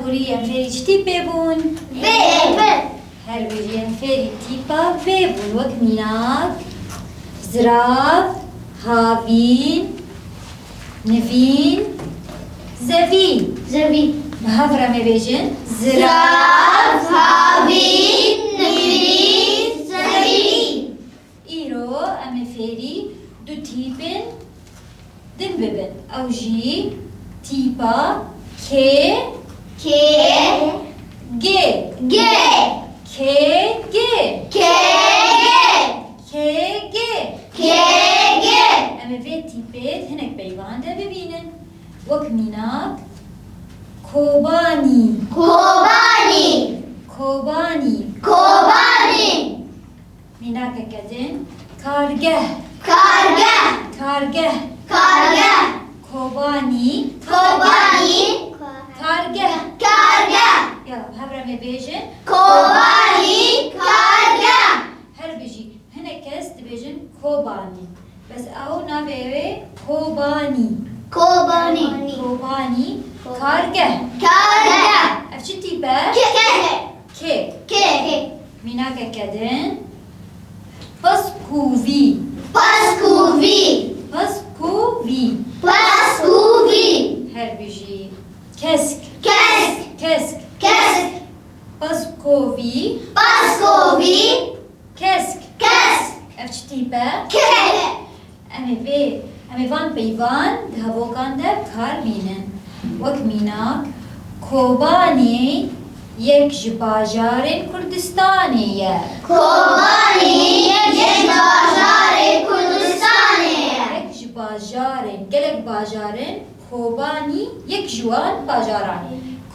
ابوری فری چی ببون؟ هر بجی فری تیپا ببون وقت میناک زراف هاوین نوین زوین بهافرا می بیجن زراف هاوین نوین زوین ایرو امی فری دو تیپن دن ببن او جی تیپا که گه اما في تيبات هناك بيوان ده ببينن وك ميناك كوباني ميناك كدن كارجه كوباني كارجه يلا هبرا مي بيجن هر بيجي هنا كاس تبيجن كوباني بس او نابيوي كوباني كارجه افشي تيبا كي ميناك كدن باسكوفي هر بيجي كسك باسكوفي كسك افشي تيبا امی وان پیوان دهوکان ده کار بینن وک میناک کوبانی یک جباجار کردستانیه یک جباجار گلک باجارن کوبانی یک جوان باجاران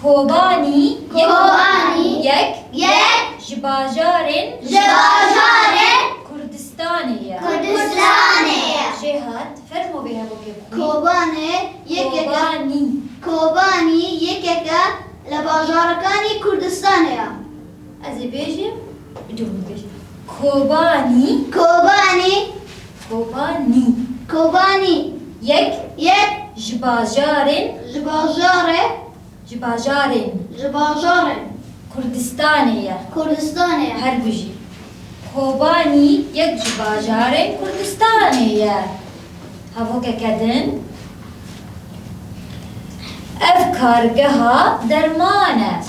کوبانی یک جباجار کردستانیه جهات فرمو بها بوكي كوباني يكيكا لباجاركاني كردستانيا ازي بيجي بدون بيجي كوباني يك جباجار كردستانية هر بيجي كوباني يك جباجار كردستانية هفوكا كدن أفكارجها درمانة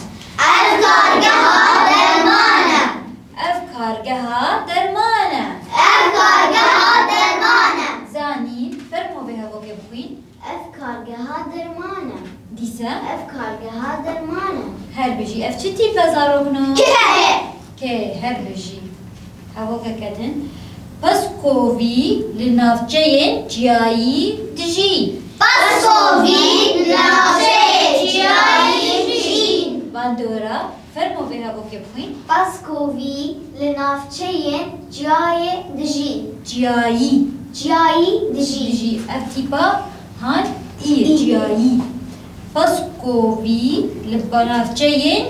زانين فرمو بها بوكي بخوين ديسا هر بيجي اف چتي بازارو بنو كي هر بيجي هفوكا كدن باسكوفي لنافجين جياي دجي باندورا فرمو بها بوكي بخوين باسكوفي لنافچهين جياي دجي جياي دجي افتيبا هان اير جياي باسكوفي لبنافجين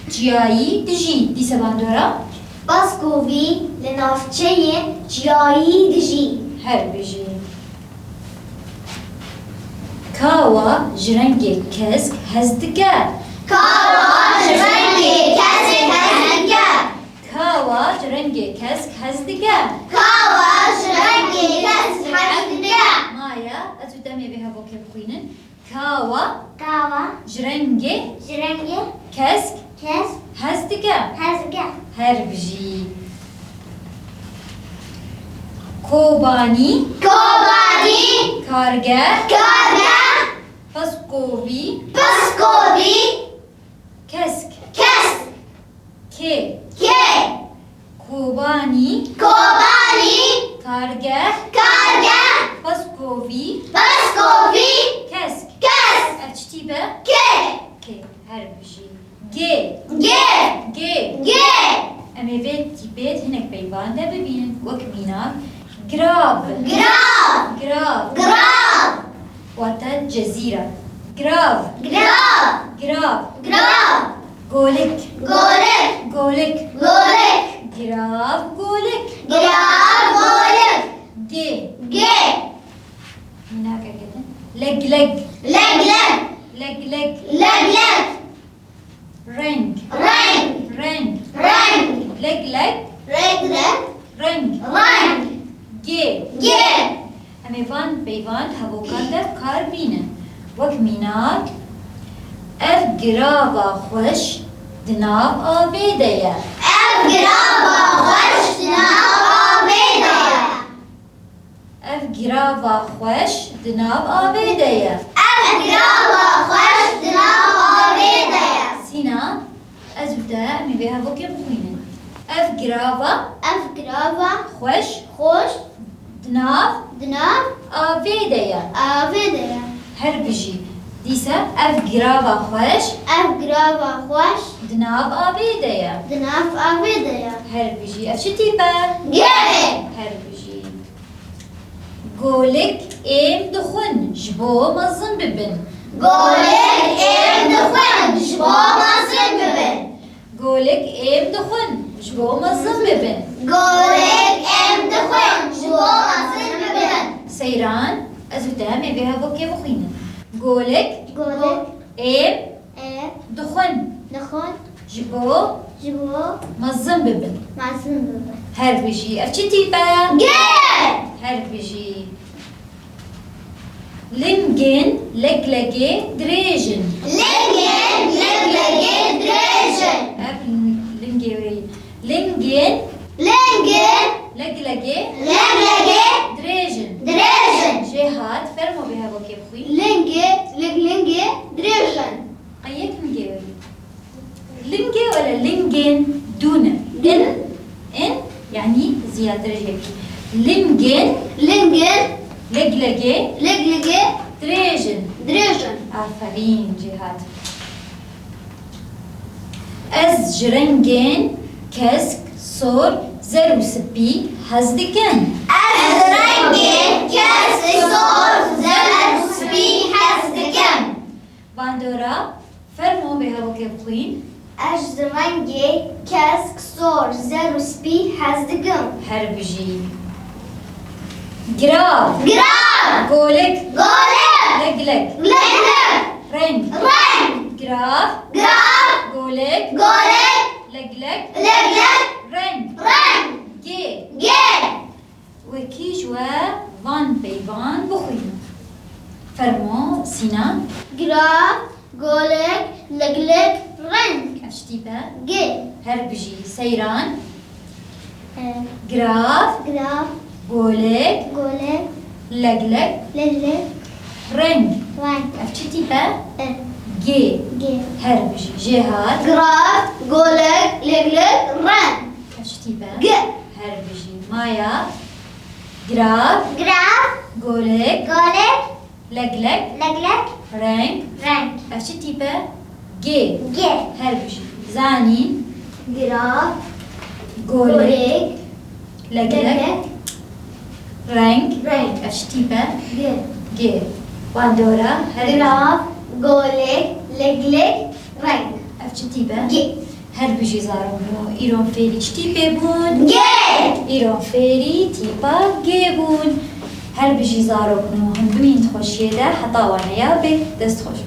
جياي دجي ديسا باندورا باسكوفي لنافچهين جياي دجي هر بيجي كاوا جرنگي كسك هزدگه كاوا جرنگي كسك هزدگه مايا اتودمي بها بوكي بخوينن كاوا جرنگي كسك هزدگه هر بيجي كوباني كارگه باسكوفي كسك كي كوباني كارگه باسكوفي كسك ارچتيبه كي هر بيجي جي امي بيت تيبت هناك بيبان ده ببين وك ميناك جراف وتا جزيرة جراف غولك جراف غولك جي هناك كده لج رنگ رنگ رنگ رنگ لگ لگ رنگ رنگ رنگ گی گه همه وان پیوان هەبووکان دە کار بینن وەک میناک ئەف گراوە خۆش دناو ئاوێدەیە ev grava hoş dinav avêdaya ئەف گراوە خۆش دناو ئاوێدەیە ev grava hoş dinav avêdaya سینا ئەزوتە ئەمی بێ هەبووکێ بخوێنن ئەف گراوە ev grava خۆش hoş دناو dinav ئاوێدەیە avêdaya هەر بژی دیسە ئەف گراوە خۆش ev grava hoş دناو ئاوێدەیە dinav avêdaya هەر بژی ئەف چ تیپە gevê هەر بژی گۆلێک ئێم دخون ji bo mezin bibin golek ev dixwin ji bo mezin bibin گۆلێک ئێم دخون ji bo mezin bibin golek ev dixwin ji bo mezin bibin سەیران ئەزوتە ئەمێ بێ هەبووکێ بخوێنن گۆلێک golek ئێم ev دخون dixwin ji bo ji bo mezin bibin mezin bibin هەر بژی ئەف چ تیپە gê هەر بژی لنگên leklekê dirêjin lengên leklekê dirêjin ئەف lingê wê lingên lengên leklekê leklekê dirêjin dirêjin jê hat fermo bê hevokê bixwîn lengê leklengê dirêjin قيك lingê wê lingê ولا lingên dûne in in يعني زيادة رجلك lingên lengên leklekê leklekê dirêjin dirêjin آفرین جهاد از جرنگین کسک سور زر و سپی حز دکن ez rengê kesk sor zer spî hez dikim باندورا فرمو به هوا که بخوین ez rengê kesk sor zer spî hez dikim هر بجی گراف grav گولک golek لگلک leklek رنگ reng گراف grav گولک golek لگلک leklek رنگ reng گی gê وکیش و وان پیوان بخوین فرمو سینا grav golek leklek reng اشتی به gê هر بجی سیران گراف grav گولک golek لگلک leklek رنگ reng افچتی به ev گی gê هر بجی جهات grav golek leklek reng افچتی به gê هر بجی مایا گراف grav گولک golek لگلک leklek رنگ reng افچتی به گی gê هر بجی زانی grav گولک golek لگلک leklek رنگ reng افچتی به gê گی باندورا هر بجی grav golek leklek reng افچتی به gê هر بجی زارونو ایران فیری چتی ببون gê ایران فێری تیپا گێبوون هەر بژی زارۆبن و هەندووین خۆشیێدا حتا وانەیە بێت دەست خۆش